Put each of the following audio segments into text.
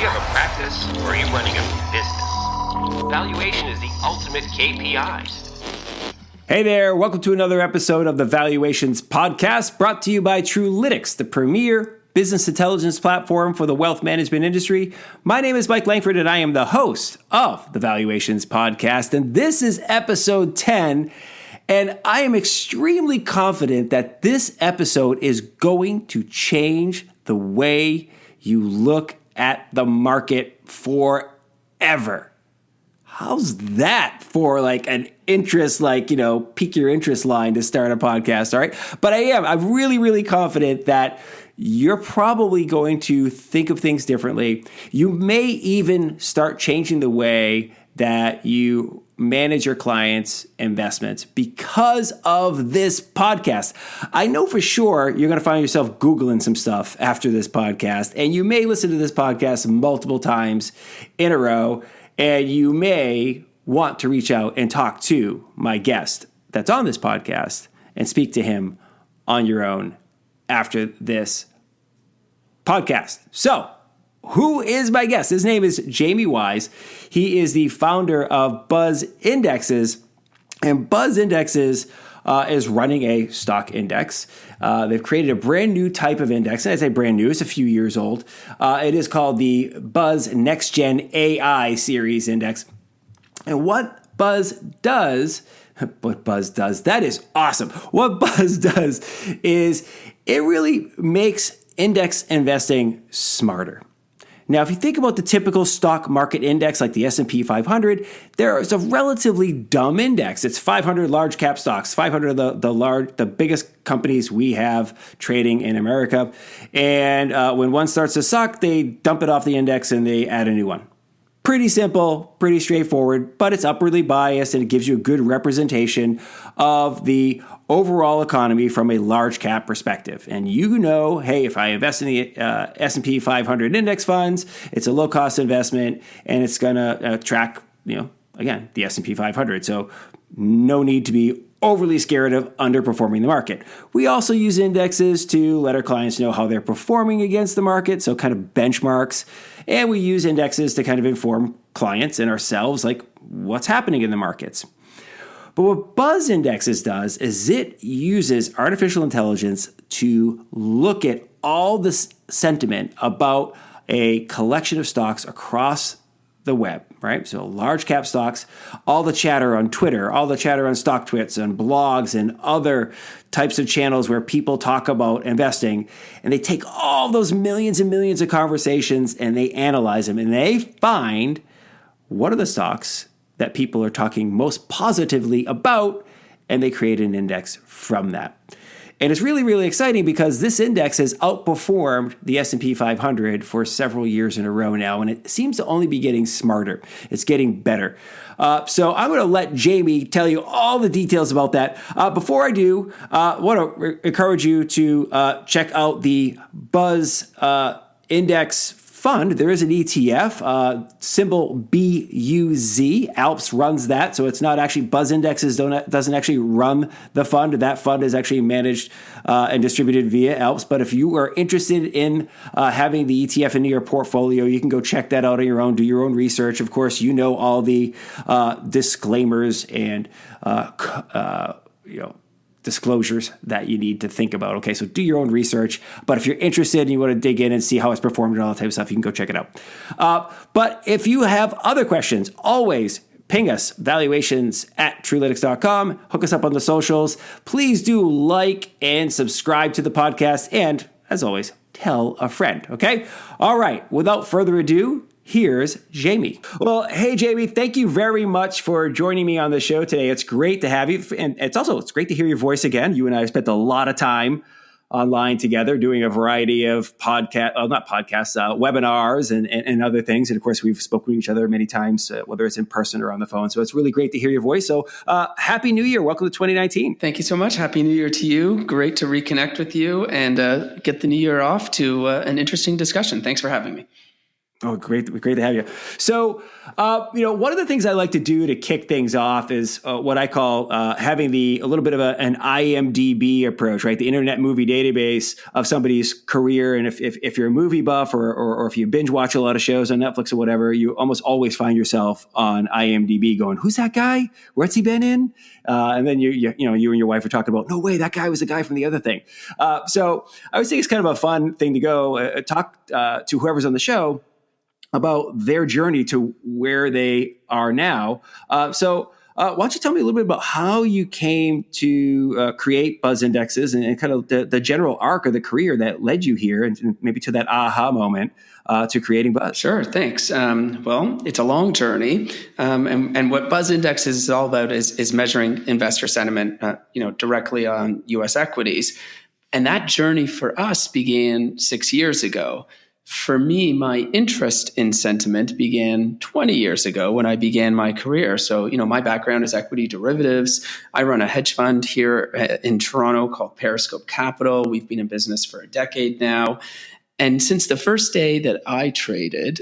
have a practice or are you running a business? Valuation is the ultimate KPI. Hey there, welcome to another episode of the Valuations Podcast, brought to you by Trulytics, the premier business intelligence platform for the wealth management industry. My name is Mike Langford, and I am the host of the Valuations Podcast, and this is episode 10, and I am extremely confident that this episode is going to change the way you look at the market forever. How's that for like an interest, pique your interest line to start a podcast, all right? But I'm really confident that you're probably going to think of things differently. You may even start changing the way that you manage your clients' investments because of this podcast. I know for sure you're going to find yourself Googling some stuff after this podcast, and you may listen to this podcast multiple times in a row, and you may want to reach out and talk to my guest that's on this podcast and speak to him on your own after this podcast. So, who is my guest? His name is Jamie Wise. He is the founder of Buzz Indexes, and Buzz Indexes is running a stock index. They've created a brand new type of index, and I say brand new, it's a few years old. It is called the Buzz Next Gen AI Series Index. And what Buzz does, that is awesome. What Buzz does is it really makes index investing smarter. Now, if you think about the typical stock market index like the S&P 500, there is a relatively dumb index. It's 500 large cap stocks, 500 of the biggest companies we have trading in America. And when one starts to suck, they dump it off the index and they add a new one. Pretty simple, pretty straightforward, but it's upwardly biased and it gives you a good representation of the overall economy from a large cap perspective. And you know, hey, if I invest in the S&P 500 index funds, it's a low cost investment and it's going to track, again, the S&P 500. So no need to be overly scared of underperforming the market. We also use indexes to let our clients know how they're performing against the market, so kind of benchmarks. And we use indexes to kind of inform clients and ourselves, like what's happening in the markets. But what Buzz Indexes does is it uses artificial intelligence to look at all this sentiment about a collection of stocks across the web, right? So large cap stocks, all the chatter on Twitter, all the chatter on StockTwits and blogs and other types of channels where people talk about investing. And they take all those millions and millions of conversations and they analyze them and they find what are the stocks that people are talking most positively about, and they create an index from that. And it's really exciting because this index has outperformed the S&P 500 for several years in a row now, and it seems to only be getting smarter. It's getting better. So I'm going to let Jamie tell you all the details about that. Before I do, I want to encourage you to check out the Buzz Index Fund. There is an ETF, symbol BUZ. Alps runs that, so it's not actually Buzz Indexes doesn't actually run the fund. That fund is actually managed and distributed via Alps. But if you are interested in having the ETF in your portfolio, you can go check that out on your own. Do your own research. Of course, you know all the disclaimers and disclosures that you need to think about. Okay, so do your own research. But if you're interested and you want to dig in and see how it's performed and all that type of stuff, you can go check it out. But if you have other questions, always ping us, valuations@trulytics.com. Hook us up on the socials. Please do like and subscribe to the podcast. And as always, tell a friend. Okay? All right. Without further ado, here's Jamie. Well, hey, Jamie, thank you very much for joining me on the show today. It's great to have you. And it's great to hear your voice again. You and I have spent a lot of time online together doing a variety of webinars and other things. And of course, we've spoken to each other many times, whether it's in person or on the phone. So it's really great to hear your voice. So Happy New Year. Welcome to 2019. Thank you so much. Happy New Year to you. Great to reconnect with you and get the new year off to an interesting discussion. Thanks for having me. Oh, great to have you. So, one of the things I like to do to kick things off is what I call having a little bit of an IMDb approach, right? The Internet Movie Database of somebody's career. And if you're a movie buff or if you binge watch a lot of shows on Netflix or whatever, you almost always find yourself on IMDb going, who's that guy? Where's he been in? And then you and your wife are talking about, no way, that guy was the guy from the other thing. So I would say it's kind of a fun thing to go talk to whoever's on the show about their journey to where they are now. So why don't you tell me a little bit about how you came to create buzz indexes and kind of the general arc of the career that led you here and maybe to that aha moment to creating buzz? Sure, thanks. Well, it's a long journey. And what buzz indexes is all about is measuring investor sentiment, directly on U.S. equities. And that journey for us began 6 years ago. For me, my interest in sentiment began 20 years ago when I began my career. So, my background is equity derivatives. I run a hedge fund here in Toronto called Periscope Capital. We've been in business for a decade now. And since the first day that I traded,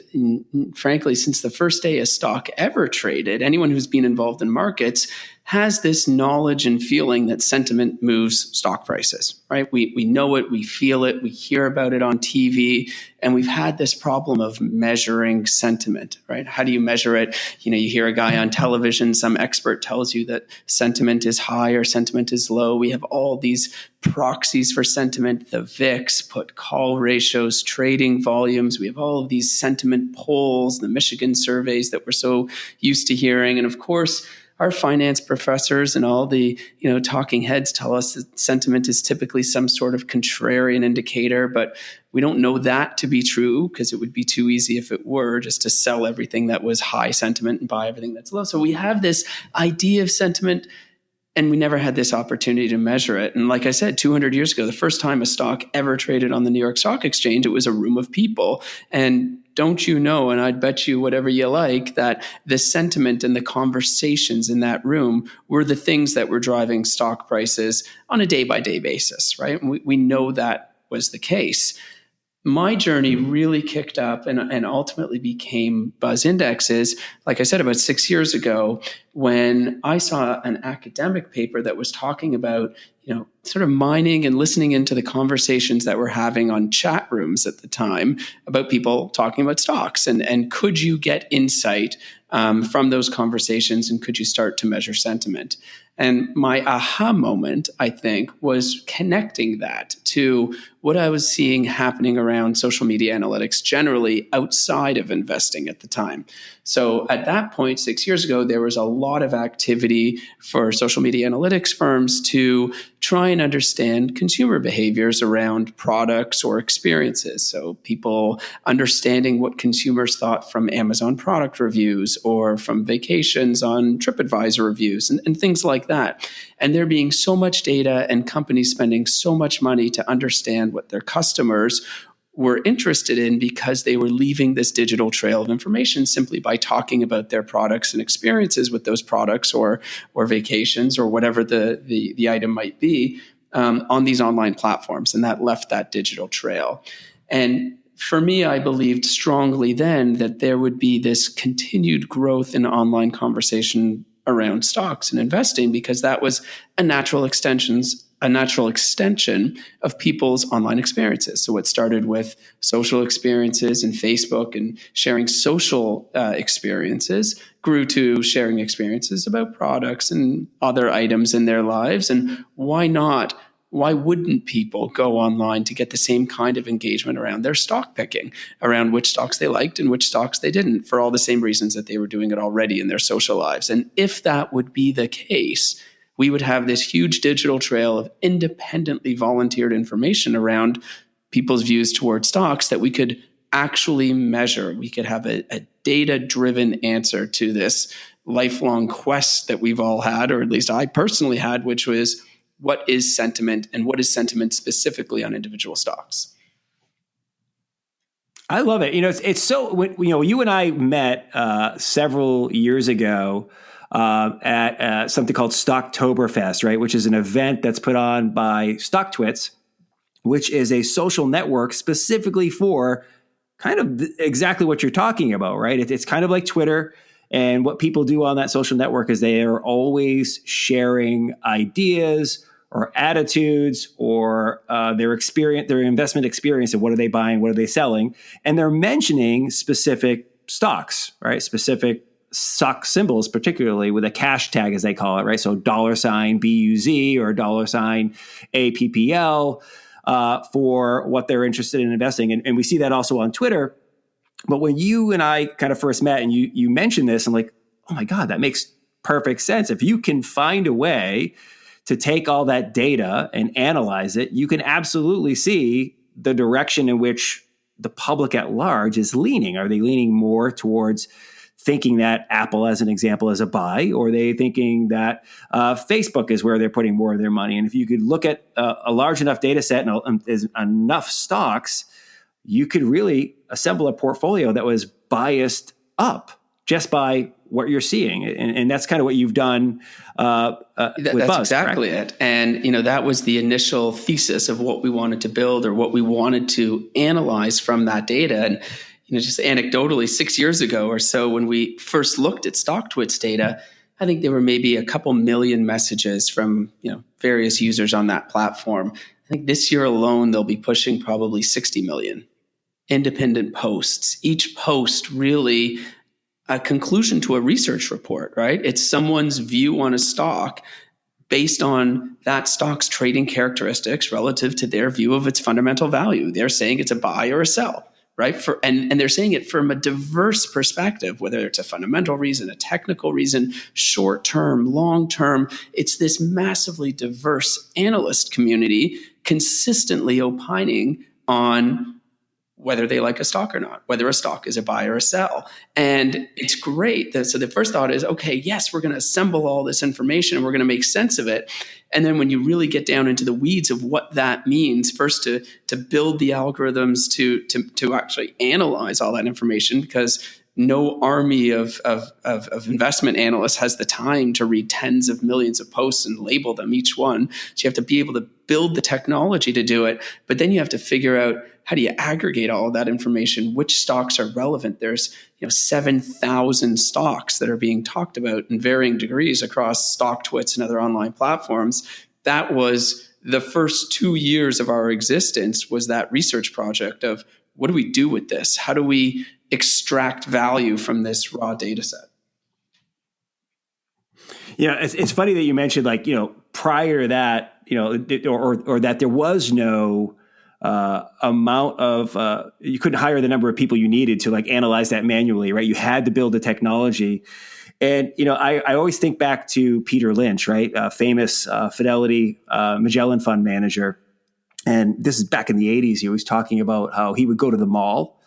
frankly, since the first day a stock ever traded, anyone who's been involved in markets has this knowledge and feeling that sentiment moves stock prices, right? We know it, we feel it, we hear about it on TV, and we've had this problem of measuring sentiment, right? How do you measure it? You hear a guy on television, some expert tells you that sentiment is high or sentiment is low. We have all these proxies for sentiment, the VIX, put call ratios, trading volumes. We have all of these sentiment polls, the Michigan surveys that we're so used to hearing. And of course, our finance professors and all the talking heads tell us that sentiment is typically some sort of contrarian indicator, but we don't know that to be true because it would be too easy if it were just to sell everything that was high sentiment and buy everything that's low. So we have this idea of sentiment, and we never had this opportunity to measure it. And like I said, 200 years ago, the first time a stock ever traded on the New York Stock Exchange, it was a room of people. And don't you know, and I'd bet you whatever you like, that the sentiment and the conversations in that room were the things that were driving stock prices on a day-by-day basis, right? And we know that was the case. My journey really kicked up and ultimately became buzz indexes, like I said, about 6 years ago, when I saw an academic paper that was talking about, sort of mining and listening into the conversations that we're having on chat rooms at the time about people talking about stocks. And could you get insight from those conversations, and could you start to measure sentiment? And my aha moment, I think, was connecting that to what I was seeing happening around social media analytics generally outside of investing at the time. So at that point, 6 years ago, there was a lot of activity for social media analytics firms to try and understand consumer behaviors around products or experiences. So people understanding what consumers thought from Amazon product reviews or from vacations on TripAdvisor reviews and things like that. And there being so much data and companies spending so much money to understand what their customers were interested in because they were leaving this digital trail of information simply by talking about their products and experiences with those products or vacations or whatever the item might be on these online platforms. And that left that digital trail. And for me, I believed strongly then that there would be this continued growth in online conversation around stocks and investing because that was a natural extension of people's online experiences. So what started with social experiences and Facebook and sharing social experiences grew to sharing experiences about products and other items in their lives. And why not? Why wouldn't people go online to get the same kind of engagement around their stock picking, around which stocks they liked and which stocks they didn't, for all the same reasons that they were doing it already in their social lives? And if that would be the case, we would have this huge digital trail of independently volunteered information around people's views towards stocks that we could actually measure. We could have a data-driven answer to this lifelong quest that we've all had, or at least I personally had, which was, what is sentiment and what is sentiment specifically on individual stocks? I love it. It's so, you and I met several years ago at something called Stocktoberfest, right? Which is an event that's put on by StockTwits, which is a social network specifically for kind of exactly what you're talking about, right? It's kind of like Twitter. And what people do on that social network is they are always sharing ideas or attitudes or their experience, their investment experience of what are they buying, what are they selling. And they're mentioning specific stocks, right? Specific stock symbols, particularly with a cash tag, as they call it, right? So $BUZ or $APPL for what they're interested in investing. And we see that also on Twitter. But when you and I kind of first met and you mentioned this, I'm like, oh my God, that makes perfect sense. If you can find a way to take all that data and analyze it, you can absolutely see the direction in which the public at large is leaning. Are they leaning more towards thinking that Apple, as an example, is a buy, or are they thinking that Facebook is where they're putting more of their money? And if you could look at a large enough data set and enough stocks, you could really assemble a portfolio that was biased up just by what you're seeing. And that's kind of what you've done with that's Buzz. exactly right? it. And, that was the initial thesis of what we wanted to build or what we wanted to analyze from that data. And, just anecdotally, 6 years ago or so, when we first looked at StockTwits data, I think there were maybe a couple million messages from, various users on that platform. I think this year alone, they'll be pushing probably 60 million independent posts. Each post really a conclusion to a research report, right? It's someone's view on a stock based on that stock's trading characteristics relative to their view of its fundamental value. They're saying it's a buy or a sell, right? And they're saying it from a diverse perspective, whether it's a fundamental reason, a technical reason, short-term, long-term. It's this massively diverse analyst community consistently opining on whether they like a stock or not, whether a stock is a buy or a sell. And it's great. So the first thought is, okay, yes, we're going to assemble all this information and we're going to make sense of it. And then when you really get down into the weeds of what that means, first to build the algorithms to actually analyze all that information, because no army of investment analysts has the time to read tens of millions of posts and label them each one. So you have to be able to build the technology to do it. But then you have to figure out, how do you aggregate all of that information? Which stocks are relevant? There's 7,000 stocks that are being talked about in varying degrees across StockTwits and other online platforms. That was the first 2 years of our existence, was that research project of, what do we do with this? How do we extract value from this raw data set? Yeah, it's funny that you mentioned, prior to that, or that there was no amount of, you couldn't hire the number of people you needed to analyze that manually, right? You had to build the technology. And, I always think back to Peter Lynch, right? Famous Fidelity Magellan fund manager. And this is back in the 80s. He was talking about how he would go to the mall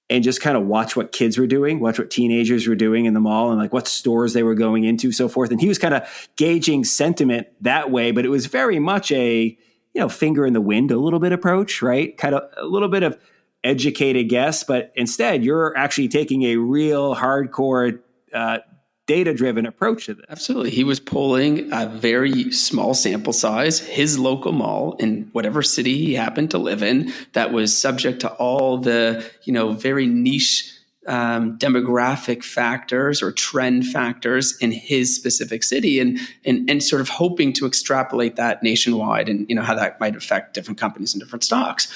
and just kind of watch what kids were doing, watch what teenagers were doing in the mall, and what stores they were going into, so forth. And he was kind of gauging sentiment that way, but it was very much a, finger in the wind, a little bit approach, right? Kind of a little bit of educated guess, but instead you're actually taking a real hardcore data-driven approach to this. Absolutely. He was pulling a very small sample size, his local mall in whatever city he happened to live in, that was subject to all the, very niche demographic factors or trend factors in his specific city, and sort of hoping to extrapolate that nationwide, and how that might affect different companies and different stocks.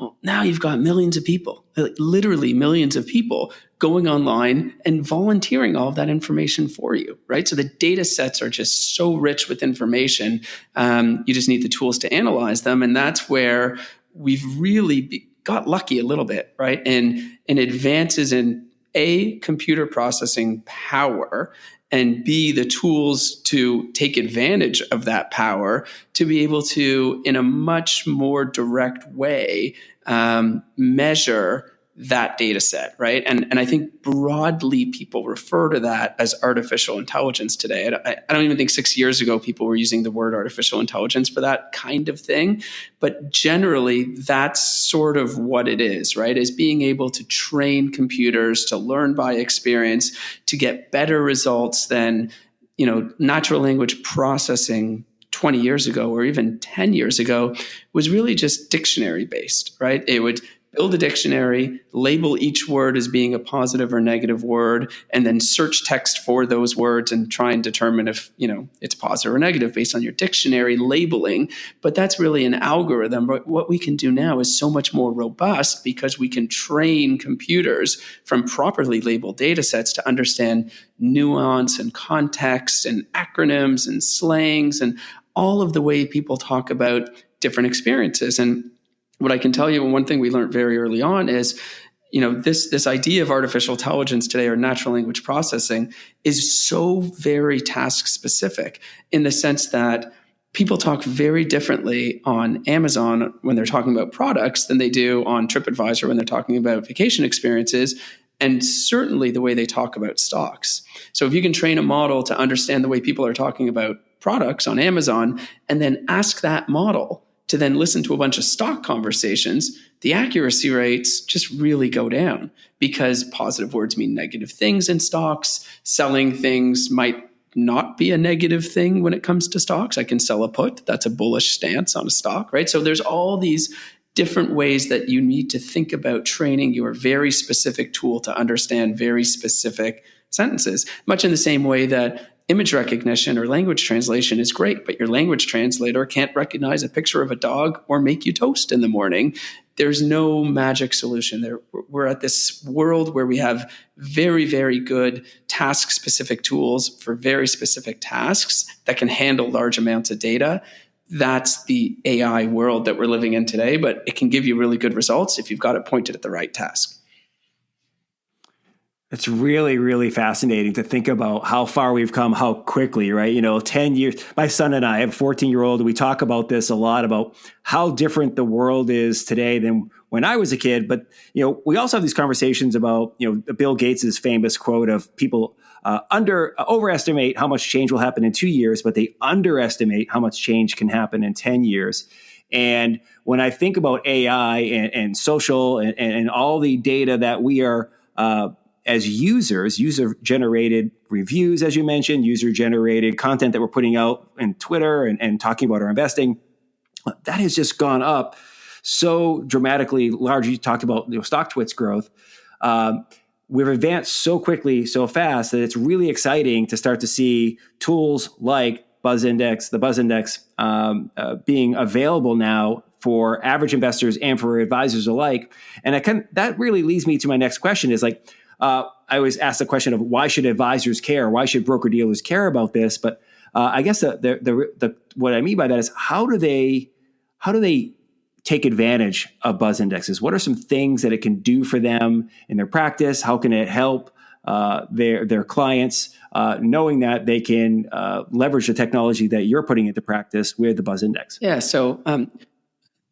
Well, now you've got millions of people, literally millions of people, going online and volunteering all of that information for you, right? So the data sets are just so rich with information. You just need the tools to analyze them. And that's where we've really got lucky a little bit, right? In advances in A, computer processing power, and B, the tools to take advantage of that power to be able to, in a much more direct way, measure that data set, right? And I think broadly people refer to that as artificial intelligence today. I don't even think 6 years ago people were using the word artificial intelligence for that kind of thing. But generally, that's sort of what it is, right? Is being able to train computers to learn by experience, to get better results than, natural language processing 20 years ago or even 10 years ago was really just dictionary based, right? It would build a dictionary, label each word as being a positive or negative word, and then search text for those words and try and determine if, it's positive or negative based on your dictionary labeling. But that's really an algorithm. But what we can do now is so much more robust because we can train computers from properly labeled data sets to understand nuance and context and acronyms and slangs and all of the way people talk about different experiences. And what I can tell you, and one thing we learned very early on is, this idea of artificial intelligence today or natural language processing is so very task specific in the sense that people talk very differently on Amazon when they're talking about products than they do on TripAdvisor when they're talking about vacation experiences, and certainly the way they talk about stocks. So if you can train a model to understand the way people are talking about products on Amazon and then ask that model to then listen to a bunch of stock conversations, the accuracy rates just really go down because positive words mean negative things in stocks. Selling things might not be a negative thing when it comes to stocks. I can sell a put. That's a bullish stance on a stock, right? So there's all these different ways that you need to think about training your very specific tool to understand very specific sentences, much in the same way that image recognition or language translation is great, but your language translator can't recognize a picture of a dog or make you toast in the morning. There's no magic solution there. We're at this world where we have very, very good task-specific tools for very specific tasks that can handle large amounts of data. That's the AI world that we're living in today, but it can give you really good results if you've got it pointed at the right task. It's really, really fascinating to think about how far we've come, how quickly, right? 10 years, my son and I have a 14-year-old, and we talk about this a lot about how different the world is today than when I was a kid. But, we also have these conversations about, Bill Gates's famous quote of people overestimate how much change will happen in 2 years, but they underestimate how much change can happen in 10 years. And when I think about AI and social and all the data that we are, as users, user-generated reviews, as you mentioned, user-generated content that we're putting out in Twitter and talking about our investing, that has just gone up so dramatically large. You talked about StockTwit's growth. We've advanced so quickly, so fast that it's really exciting to start to see tools like the Buzz Index being available now for average investors and for advisors alike. And that really leads me to my next question is I always ask the question of why should advisors care? Why should broker-dealers care about this? But I guess what I mean by that is how do they take advantage of Buzz Indexes? What are some things that it can do for them in their practice? How can it help their clients knowing that they can leverage the technology that you're putting into practice with the Buzz Index? Yeah, so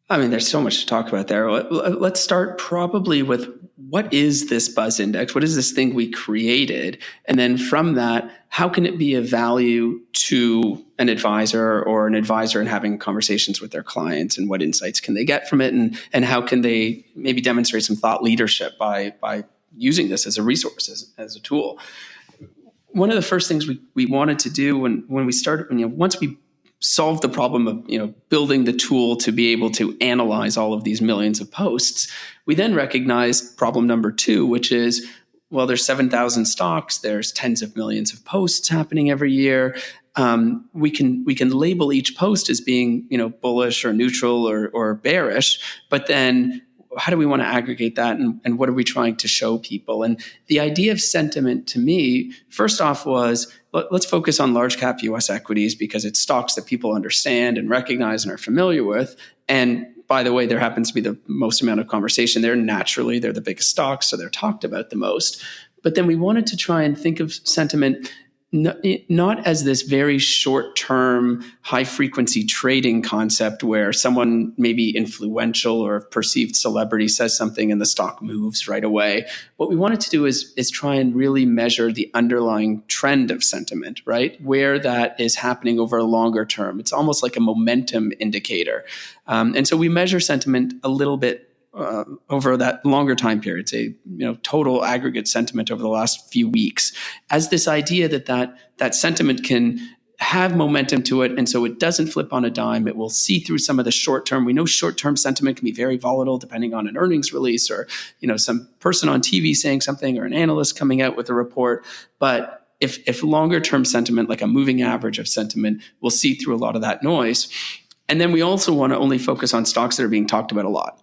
there's so much to talk about there. Let's start probably with what is this Buzz Index? What is this thing we created? And then from that, how can it be of value to an advisor or an advisor in having conversations with their clients, and what insights can they get from it? And how can they maybe demonstrate some thought leadership by using this as a resource, as a tool? One of the first things we wanted to do when we started, once we solved the problem of building the tool to be able to analyze all of these millions of posts, we then recognized problem number 2, which is, well, there's 7,000 stocks, there's tens of millions of posts happening every year. We can label each post as being bullish or neutral or bearish, but then how do we want to aggregate that, and what are we trying to show people? And the idea of sentiment to me, first off, was let's focus on large cap US equities because it's stocks that people understand and recognize and are familiar with. And by the way, there happens to be the most amount of conversation there. Naturally, they're the biggest stocks, so they're talked about the most. But then we wanted to try and think of sentiment not as this very short-term, high-frequency trading concept where someone maybe influential or perceived celebrity says something and the stock moves right away. What we wanted to do is try and really measure the underlying trend of sentiment, right? Where that is happening over a longer term. It's almost like a momentum indicator. And so we measure sentiment a little bit over that longer time period, say, total aggregate sentiment over the last few weeks, as this idea that sentiment can have momentum to it. And so it doesn't flip on a dime. It will see through some of the short term. We know short term sentiment can be very volatile depending on an earnings release or, some person on TV saying something or an analyst coming out with a report. But if longer term sentiment, like a moving average of sentiment, will see through a lot of that noise. And then we also want to only focus on stocks that are being talked about a lot.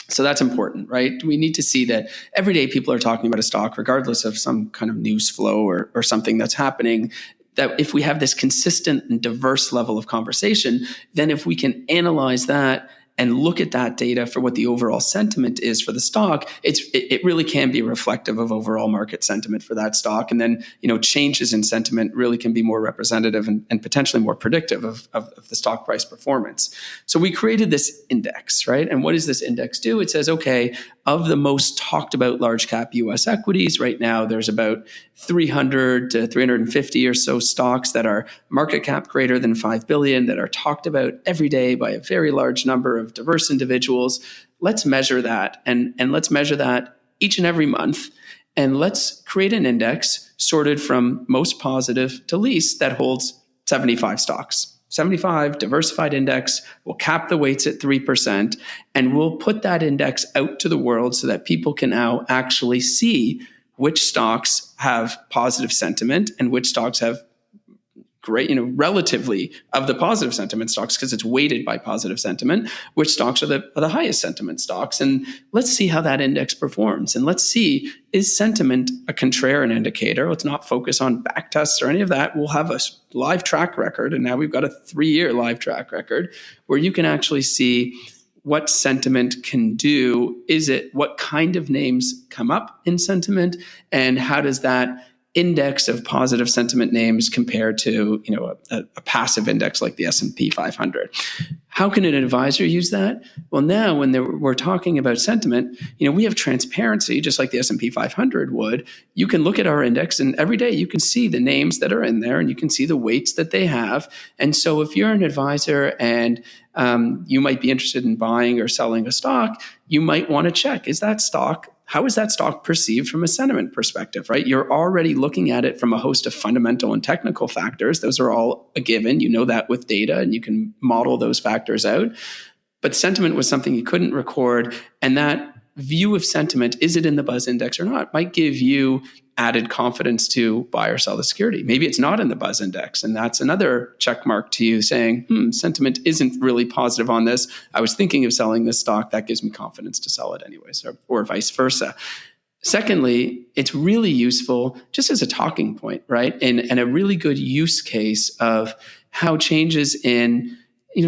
So that's important, right? We need to see that every day people are talking about a stock, regardless of some kind of news flow or something that's happening. That if we have this consistent and diverse level of conversation, then if we can analyze that and look at that data for what the overall sentiment is for the stock, it really can be reflective of overall market sentiment for that stock. And then, changes in sentiment really can be more representative and potentially more predictive of the stock price performance. So we created this index, right? And what does this index do? It says, okay, of the most talked about large cap US equities, right now there's about 300 to 350 or so stocks that are market cap greater than 5 billion that are talked about every day by a very large number of diverse individuals. Let's measure that and let's measure that each and every month. And let's create an index sorted from most positive to least that holds 75 stocks. 75 diversified index. We'll cap the weights at 3%, and we'll put that index out to the world so that people can now actually see which stocks have positive sentiment and which stocks have great, relatively of the positive sentiment stocks, because it's weighted by positive sentiment, which stocks are the highest sentiment stocks. And let's see how that index performs. And let's see, is sentiment a contrarian indicator? Let's not focus on back tests or any of that. We'll have a live track record. And now we've got a 3-year live track record where you can actually see what sentiment can do. What kind of names come up in sentiment, and how does that index of positive sentiment names compared to a passive index like the S&P 500. How can an advisor use that? Well, now when we're talking about sentiment, we have transparency just like the S&P 500 would. You can look at our index, and every day you can see the names that are in there, and you can see the weights that they have. And so if you're an advisor and you might be interested in buying or selling a stock, you might want to check, how is that stock perceived from a sentiment perspective, right? You're already looking at it from a host of fundamental and technical factors. Those are all a given. You know that with data, and you can model those factors out. But sentiment was something you couldn't record. And that view of sentiment, is it in the Buzz Index or not, might give you added confidence to buy or sell the security. Maybe it's not in the Buzz Index, and that's another check mark to you saying, sentiment isn't really positive on this. I was thinking of selling this stock. That gives me confidence to sell it anyways, or vice versa. Secondly, it's really useful just as a talking point, right? And a really good use case of how changes in,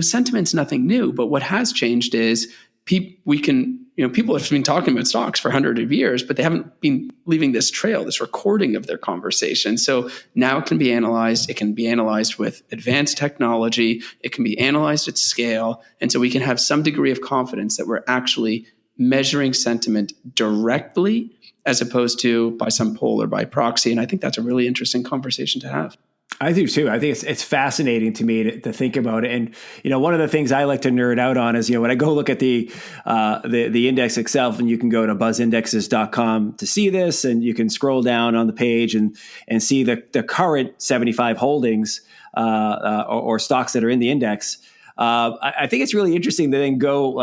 sentiment's nothing new, but what has changed is people have been talking about stocks for hundreds of years, but they haven't been leaving this trail, this recording of their conversation. So now it can be analyzed. It can be analyzed with advanced technology. It can be analyzed at scale. And so we can have some degree of confidence that we're actually measuring sentiment directly as opposed to by some poll or by proxy. And I think that's a really interesting conversation to have. I do too. I think it's fascinating to me to think about it. And, one of the things I like to nerd out on is, when I go look at the index itself, and you can go to buzzindexes.com to see this, and you can scroll down on the page and see the current 75 holdings or stocks that are in the index. I think it's really interesting to then go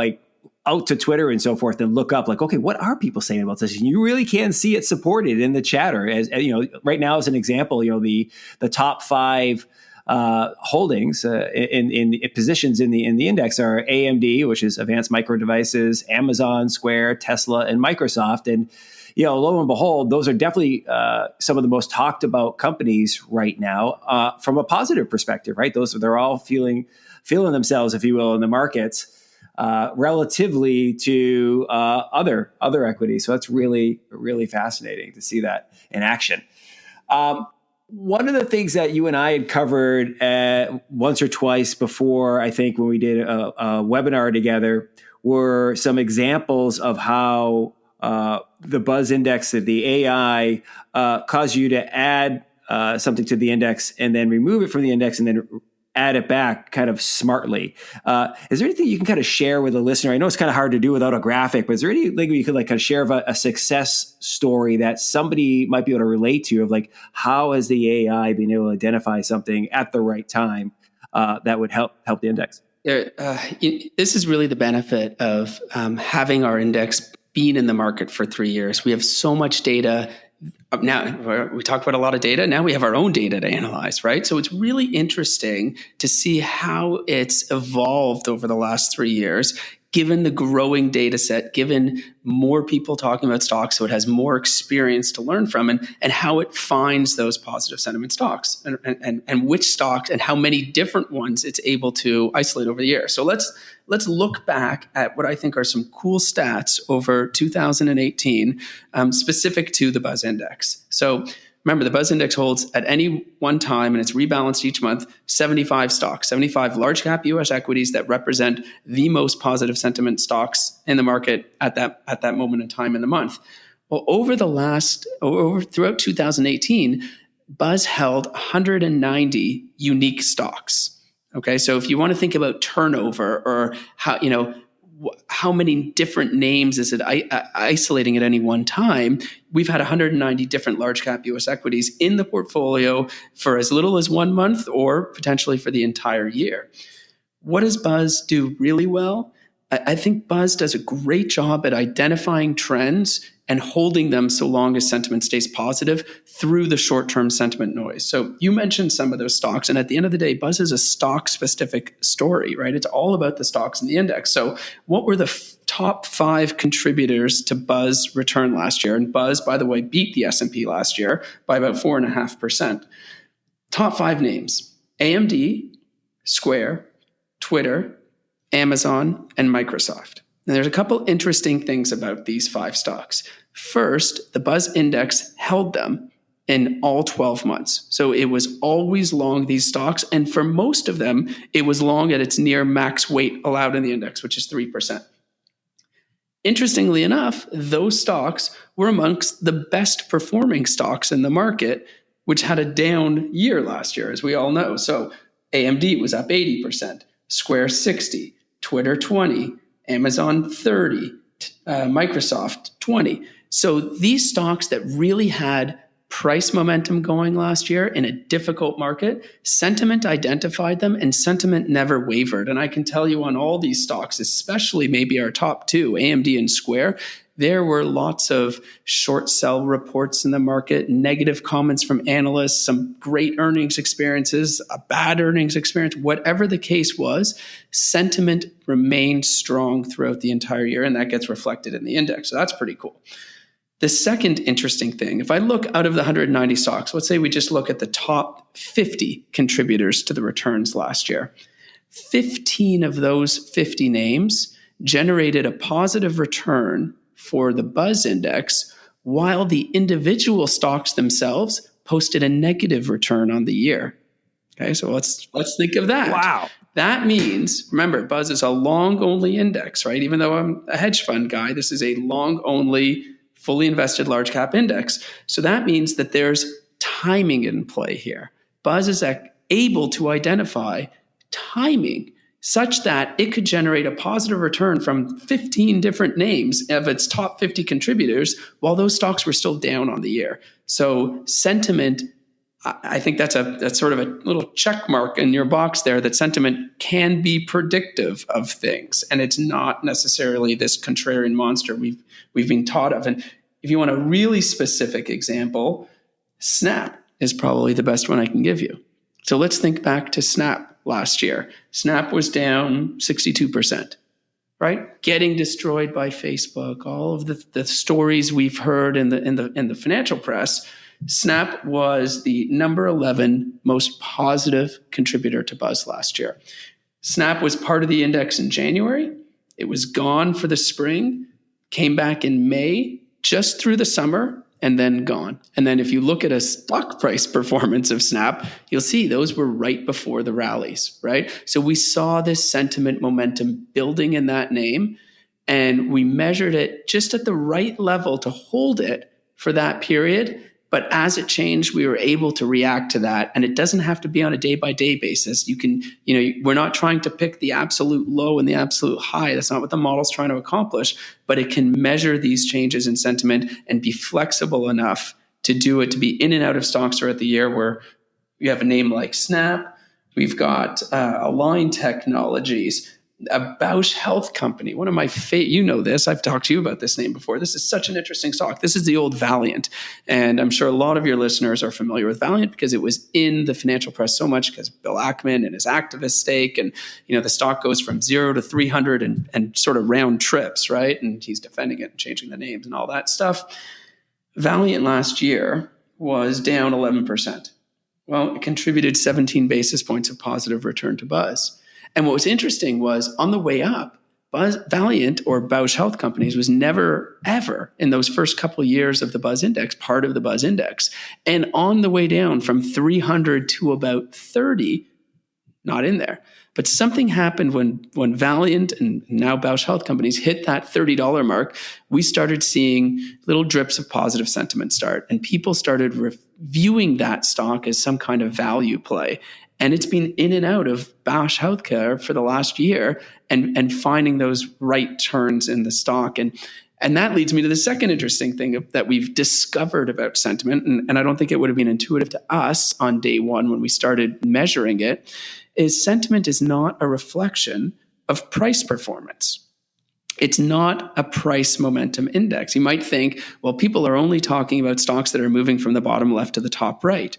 out to Twitter and so forth and look up okay, what are people saying about this? And you really can see it supported in the chatter. As right now, as an example, the top 5 holdings in positions in the index are AMD, which is Advanced Micro Devices, Amazon, Square, Tesla, and Microsoft. And lo and behold, those are definitely some of the most talked about companies right now from a positive perspective, right? They're all feeling themselves, if you will, in the markets. Relatively to other equities. So that's really, really fascinating to see that in action. One of the things that you and I had covered once or twice before, I think when we did a webinar together, were some examples of how the Buzz Index, the AI, cause you to add something to the index and then remove it from the index and then add it back kind of smartly. Is there anything you can kind of share with a listener? I know it's kind of hard to do without a graphic, but is there anything you could like kind of share of a success story that somebody might be able to relate to, of like, how has the AI been able to identify something at the right time that would help the index? This is really the benefit of having our index being in the market for 3 years. We have so much data. Now, we talk about a lot of data. Now we have our own data to analyze, right? So it's really interesting to see how it's evolved over the last 3 years, given the growing data set, given more people talking about stocks, so it has more experience to learn from, and how it finds those positive sentiment stocks and which stocks and how many different ones it's able to isolate over the year. So let's look back at what I think are some cool stats over 2018 specific to the Buzz Index. So remember, the Buzz Index holds at any one time, and it's rebalanced each month, 75 stocks, 75 large cap US equities that represent the most positive sentiment stocks in the market at that moment in time in the month. Well, throughout 2018, Buzz held 190 unique stocks. Okay, so if you want to think about turnover or how many different names is it isolating at any one time, we've had 190 different large cap US equities in the portfolio for as little as 1 month or potentially for the entire year. What does Buzz do really well? I think Buzz does a great job at identifying trends and holding them so long as sentiment stays positive through the short-term sentiment noise. So you mentioned some of those stocks, and at the end of the day, Buzz is a stock-specific story, right? It's all about the stocks in the index. So what were the top 5 contributors to Buzz return last year? And Buzz, by the way, beat the S&P last year by about 4.5%. Top 5 names: AMD, Square, Twitter, Amazon, and Microsoft. Now, there's a couple interesting things about these 5 stocks. First, the Buzz Index held them in all 12 months. So it was always long these stocks. And for most of them, it was long at its near max weight allowed in the index, which is 3%. Interestingly enough, those stocks were amongst the best performing stocks in the market, which had a down year last year, as we all know. So AMD was up 80%, Square 60, Twitter 20, Amazon 30, Microsoft 20. So these stocks that really had price momentum going last year in a difficult market, sentiment identified them and sentiment never wavered. And I can tell you on all these stocks, especially maybe our top 2, AMD and Square, there were lots of short sell reports in the market, negative comments from analysts, some great earnings experiences, a bad earnings experience. Whatever the case was, sentiment remained strong throughout the entire year, and that gets reflected in the index. So that's pretty cool. The second interesting thing, if I look out of the 190 stocks, let's say we just look at the top 50 contributors to the returns last year. 15 of those 50 names generated a positive return for the Buzz Index, while the individual stocks themselves posted a negative return on the year. Okay, so let's think of that. Wow. That means, remember, Buzz is a long-only index, right? Even though I'm a hedge fund guy, this is a long-only, fully invested large cap index. So that means that there's timing in play here. Buzz is able to identify timing such that it could generate a positive return from 15 different names of its top 50 contributors while those stocks were still down on the year. So sentiment, I think that's sort of a little check mark in your box there, that sentiment can be predictive of things. And it's not necessarily this contrarian monster we've been taught of. And if you want a really specific example, Snap is probably the best one I can give you. So let's think back to Snap last year. Snap was down 62%, right? Getting destroyed by Facebook, all of the stories we've heard in the financial press. Snap was the number 11 most positive contributor to Buzz last year. Snap was part of the index in January. It was gone for the spring, came back in May, just through the summer, and then gone. And then if you look at a stock price performance of Snap, you'll see those were right before the rallies, right? So we saw this sentiment momentum building in that name, and we measured it just at the right level to hold it for that period. But as it changed, we were able to react to that. And it doesn't have to be on a day-by-day basis. You can, we're not trying to pick the absolute low and the absolute high. That's not what the model's trying to accomplish. But it can measure these changes in sentiment and be flexible enough to do it, to be in and out of stocks throughout the year, where you have a name like Snap. We've got Align Technologies, a Bausch Health company, one of my favorite. You know this. I've talked to you about this name before. This is such an interesting stock. This is the old Valiant. And I'm sure a lot of your listeners are familiar with Valiant because it was in the financial press so much because Bill Ackman and his activist stake. And, the stock goes from 0 to 300 and sort of round trips, right? And he's defending it and changing the names and all that stuff. Valiant last year was down 11%. Well, it contributed 17 basis points of positive return to Buzz. And what was interesting was on the way up, Valiant or Bausch Health Companies was never, ever in those first couple of years of the Buzz Index, part of the Buzz Index. And on the way down from 300 to about 30, not in there. But something happened when Valiant and now Bausch Health Companies hit that $30 mark. We started seeing little drips of positive sentiment start. And people started viewing that stock as some kind of value play. And it's been in and out of Bausch Healthcare for the last year and finding those right turns in the stock. And that leads me to the second interesting thing that we've discovered about sentiment. And I don't think it would have been intuitive to us on day one when we started measuring it, is sentiment is not a reflection of price performance. It's not a price momentum index. You might think, well, people are only talking about stocks that are moving from the bottom left to the top right?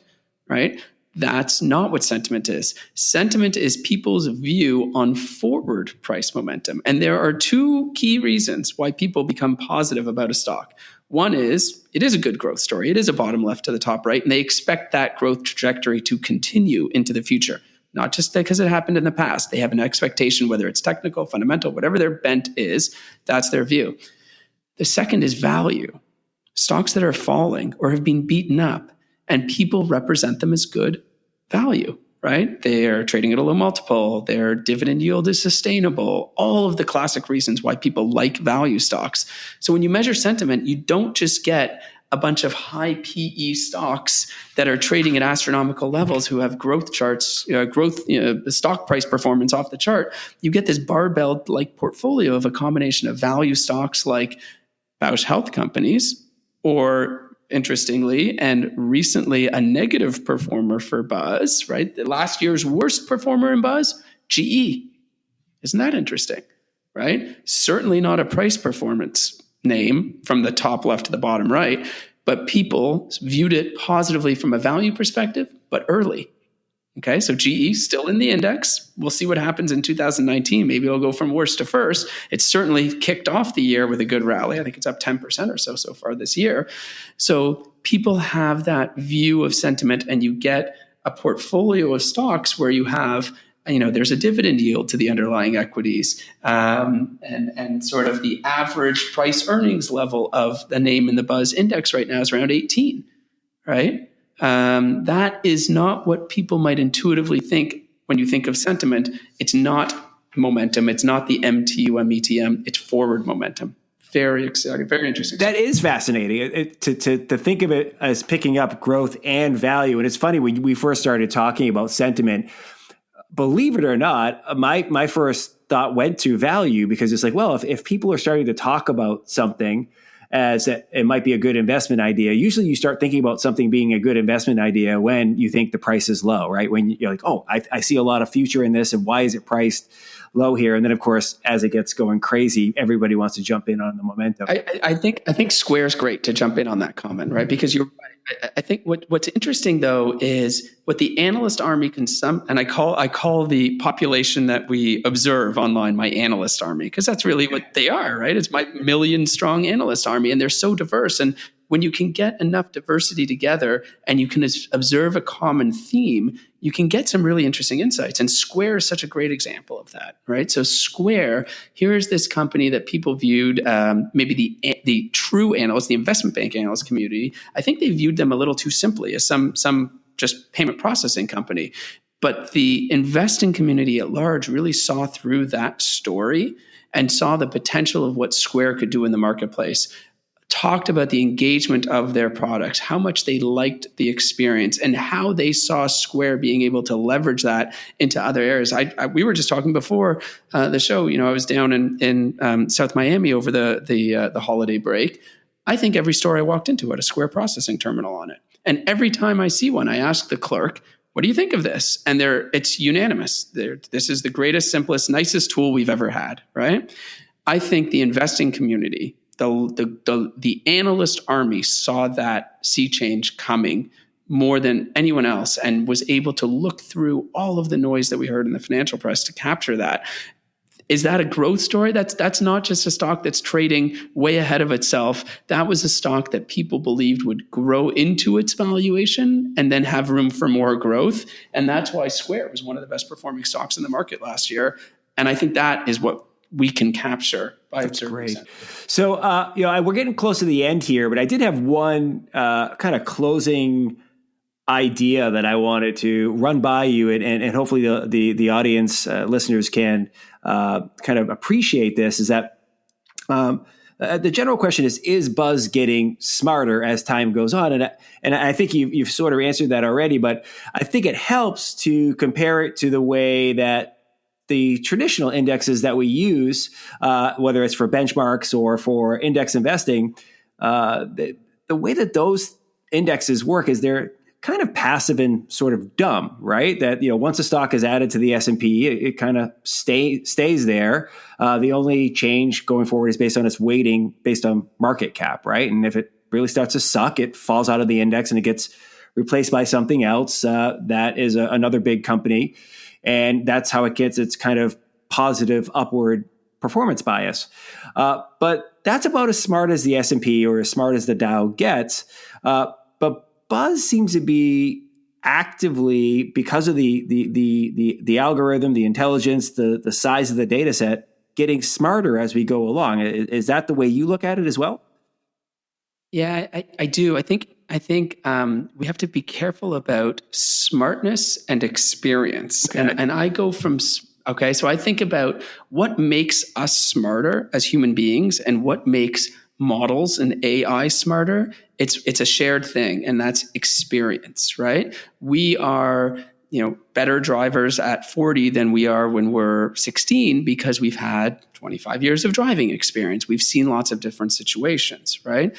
That's not what sentiment is. Sentiment is people's view on forward price momentum. And there are two key reasons why people become positive about a stock. One is it is a good growth story. It is a bottom left to the top right, and they expect that growth trajectory to continue into the future. Not just because it happened in the past. They have an expectation, whether it's technical, fundamental, whatever their bent is, that's their view. The second is value. Stocks that are falling or have been beaten up, and people represent them as good value, right? They are trading at a low multiple. Their dividend yield is sustainable. All of the classic reasons why people like value stocks. So when you measure sentiment, you don't just get a bunch of high PE stocks that are trading at astronomical levels who have growth charts, the stock price performance off the chart. You get this barbell-like portfolio of a combination of value stocks like Bausch Health Companies, or interestingly, and recently a negative performer for Buzz, right? The last year's worst performer in Buzz, GE. Isn't that interesting, right? Certainly not a price performance name from the top left to the bottom right, but people viewed it positively from a value perspective, but early. Okay, so GE still in the index. We'll see what happens in 2019. Maybe it'll go from worst to first. It's certainly kicked off the year with a good rally. I think it's up 10% or so far this year. So people have that view of sentiment, and you get a portfolio of stocks where you have, there's a dividend yield to the underlying equities, and sort of the average price earnings level of the name in the Buzz Index right now is around 18, right? That is not what people might intuitively think when you think of sentiment. It's not momentum. It's not the MTUM ETM. It's forward momentum. Very exciting, very interesting. That is fascinating to think of it as picking up growth and value. And it's funny, when we first started talking about sentiment, believe it or not, my first thought went to value, because it's like, well, if people are starting to talk about something as it might be a good investment idea, usually you start thinking about something being a good investment idea when you think the price is low, right? When you're like, oh, I see a lot of future in this, and why is it priced low here? And then, of course, as it gets going crazy, everybody wants to jump in on the momentum. I think Square's great to jump in on that comment, right? Because you're right. I think what's interesting, though, is what the analyst army can and I call the population that we observe online my analyst army, because that's really what they are, right? It's my million-strong analyst army, and they're so diverse. And when you can get enough diversity together and you can observe a common theme, you can get some really interesting insights. And Square is such a great example of that, right? So Square, here's this company that people viewed, maybe the true analysts, the investment bank analyst community, I think they viewed them a little too simply as some just payment processing company. But the investing community at large really saw through that story and saw the potential of what Square could do in the marketplace. talked about the engagement of their products, how much they liked the experience, and how they saw Square being able to leverage that into other areas. We were just talking before the show. I was down in South Miami over the holiday break. I think every store I walked into had a Square processing terminal on it, and every time I see one, I ask the clerk, "What do you think of this?" And it's unanimous. This is the greatest, simplest, nicest tool we've ever had. Right? I think the investing community, the analyst army, saw that sea change coming more than anyone else, and was able to look through all of the noise that we heard in the financial press to capture that. Is that a growth story? That's not just a stock that's trading way ahead of itself. That was a stock that people believed would grow into its valuation and then have room for more growth. And that's why Square was one of the best performing stocks in the market last year. And I think that is what we can capture by observing. Great. So, we're getting close to the end here, but I did have one kind of closing idea that I wanted to run by you, and hopefully the audience listeners can kind of appreciate this. Is that the general question is Buzz getting smarter as time goes on? And I think you've sort of answered that already, but I think it helps to compare it to the way that the traditional indexes that we use, whether it's for benchmarks or for index investing, the way that those indexes work is they're kind of passive and sort of dumb, right? That, once a stock is added to the S&P, it kind of stays there. The only change going forward is based on its weighting, based on market cap, right? And if it really starts to suck, it falls out of the index and it gets replaced by something else that is another big company. And that's how it gets its kind of positive upward performance bias. But that's about as smart as the S&P or as smart as the Dow gets. But Buzz seems to be actively, because of the algorithm, the intelligence, the size of the data set, getting smarter as we go along. Is that the way you look at it as well? Yeah, I do. I think we have to be careful about smartness and experience. Okay. And I go from, so I think about what makes us smarter as human beings and what makes models and AI smarter. It's a shared thing, and that's experience, right? We are, better drivers at 40 than we are when we're 16 because we've had 25 years of driving experience. We've seen lots of different situations, right?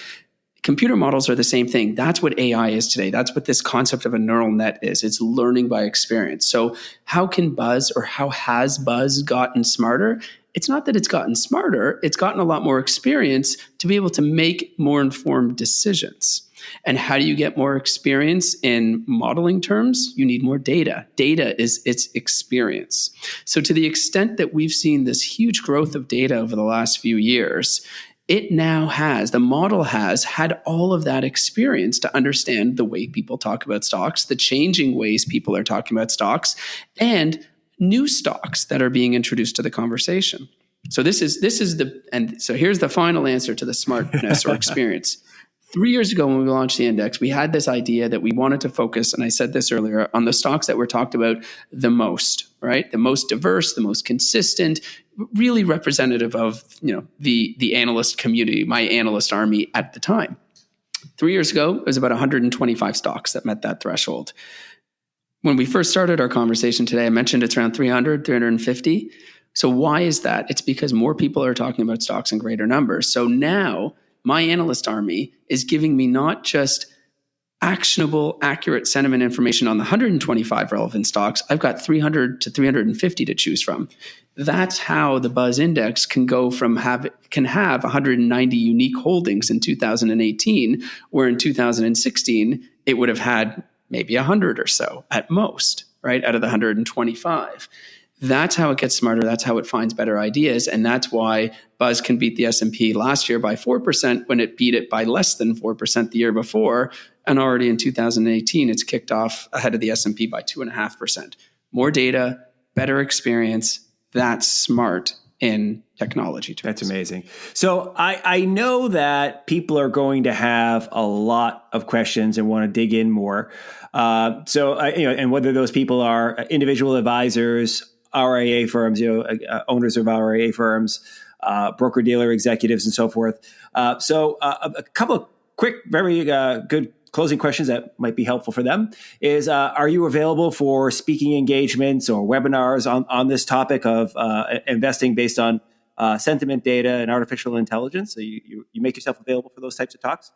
Computer models are the same thing. That's what AI is today. That's what this concept of a neural net is. It's learning by experience. So how can Buzz, or how has Buzz gotten smarter? It's not that it's gotten smarter. It's gotten a lot more experience to be able to make more informed decisions. And how do you get more experience in modeling terms? You need more data. Data is its experience. So to the extent that we've seen this huge growth of data over the last few years, the model has had all of that experience to understand the way people talk about stocks, the changing ways people are talking about stocks, and new stocks that are being introduced to the conversation. So so here's the final answer to the smartness or experience. 3 years ago, when we launched the index, we had this idea that we wanted to focus, and I said this earlier, on the stocks that were talked about the most, right? The most diverse, the most consistent, really representative of, the analyst community, my analyst army at the time. 3 years ago, it was about 125 stocks that met that threshold. When we first started our conversation today, I mentioned it's around 300, 350. So why is that? It's because more people are talking about stocks in greater numbers. So now my analyst army is giving me not just actionable, accurate sentiment information on the 125 relevant stocks. I've got 300 to 350 to choose from. That's how the Buzz Index can have 190 unique holdings in 2018, where in 2016 it would have had maybe 100 or so at most, right, out of the 125. That's how it gets smarter. That's how it finds better ideas. And that's why Buzz can beat the S&P last year by 4% when it beat it by less than 4% the year before. And already in 2018, it's kicked off ahead of the S&P by 2.5%. More data, better experience. That's smart in technology terms. That's amazing. So I know that people are going to have a lot of questions and want to dig in more. And whether those people are individual advisors, RIA firms, owners of RIA firms, broker-dealer executives and so forth. So a couple of quick, very good closing questions that might be helpful for them is, are you available for speaking engagements or webinars on this topic of investing based on sentiment data and artificial intelligence? So you make yourself available for those types of talks?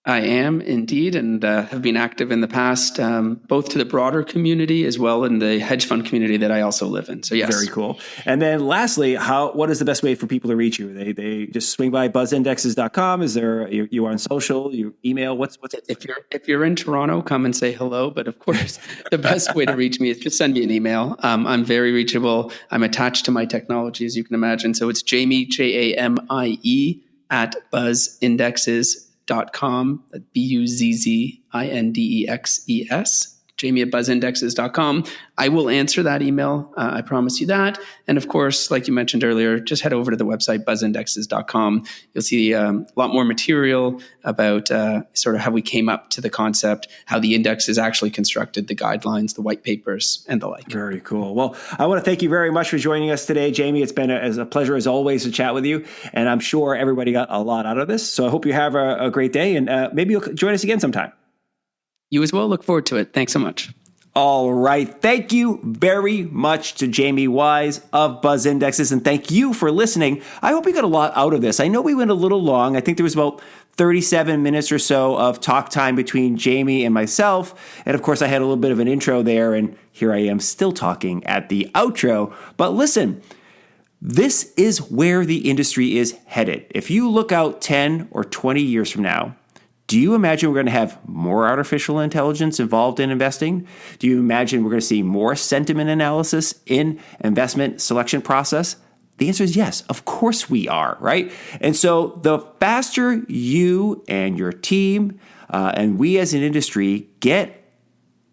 I am indeed, and have been active in the past, both to the broader community as well in the hedge fund community that I also live in. So yes. Very cool. And then lastly, what is the best way for people to reach you? They just swing by buzzindexes.com. Is there, you on social, you email? What's if you're in Toronto, come and say hello. But of course, the best way to reach me is just send me an email. I'm very reachable. I'm attached to my technology, as you can imagine. So it's Jamie, Jamie at buzzindexes.com, BUZZINDEXES, Jamie at buzzindexes.com. I will answer that email. I promise you that. And of course, like you mentioned earlier, just head over to the website, buzzindexes.com. You'll see a lot more material about sort of how we came up to the concept, how the index is actually constructed, the guidelines, the white papers, and the like. Very cool. Well, I want to thank you very much for joining us today, Jamie. It's been a pleasure as always to chat with you. And I'm sure everybody got a lot out of this. So I hope you have a great day, and maybe you'll join us again sometime. You as well. Look forward to it. Thanks so much. All right. Thank you very much to Jamie Wise of Buzz Indexes, and thank you for listening. I hope you got a lot out of this. I know we went a little long. I think there was about 37 minutes or so of talk time between Jamie and myself. And of course, I had a little bit of an intro there, and here I am still talking at the outro. But listen, this is where the industry is headed. If you look out 10 or 20 years from now, do you imagine we're going to have more artificial intelligence involved in investing? Do you imagine we're going to see more sentiment analysis in investment selection process? The answer is yes. Of course we are, right? And so the faster you and your team and we as an industry get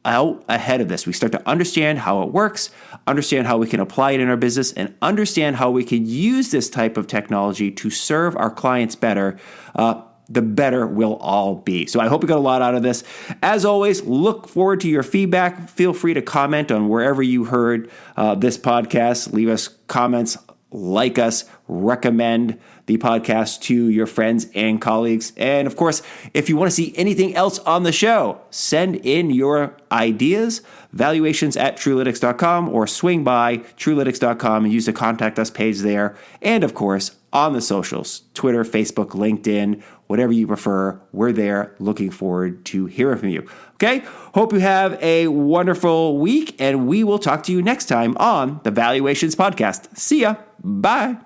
out ahead of this, we start to understand how it works, understand how we can apply it in our business, and understand how we can use this type of technology to serve our clients better, the better we'll all be. So I hope you got a lot out of this. As always, look forward to your feedback. Feel free to comment on wherever you heard this podcast. Leave us comments, like us, recommend the podcast to your friends and colleagues. And of course, if you want to see anything else on the show, send in your ideas, valuations@truelytics.com, or swing by truelytics.com and use the contact us page there. And of course, on the socials, Twitter, Facebook, LinkedIn, whatever you prefer, we're there looking forward to hearing from you. Okay? Hope you have a wonderful week, and we will talk to you next time on the Valuations Podcast. See ya. Bye.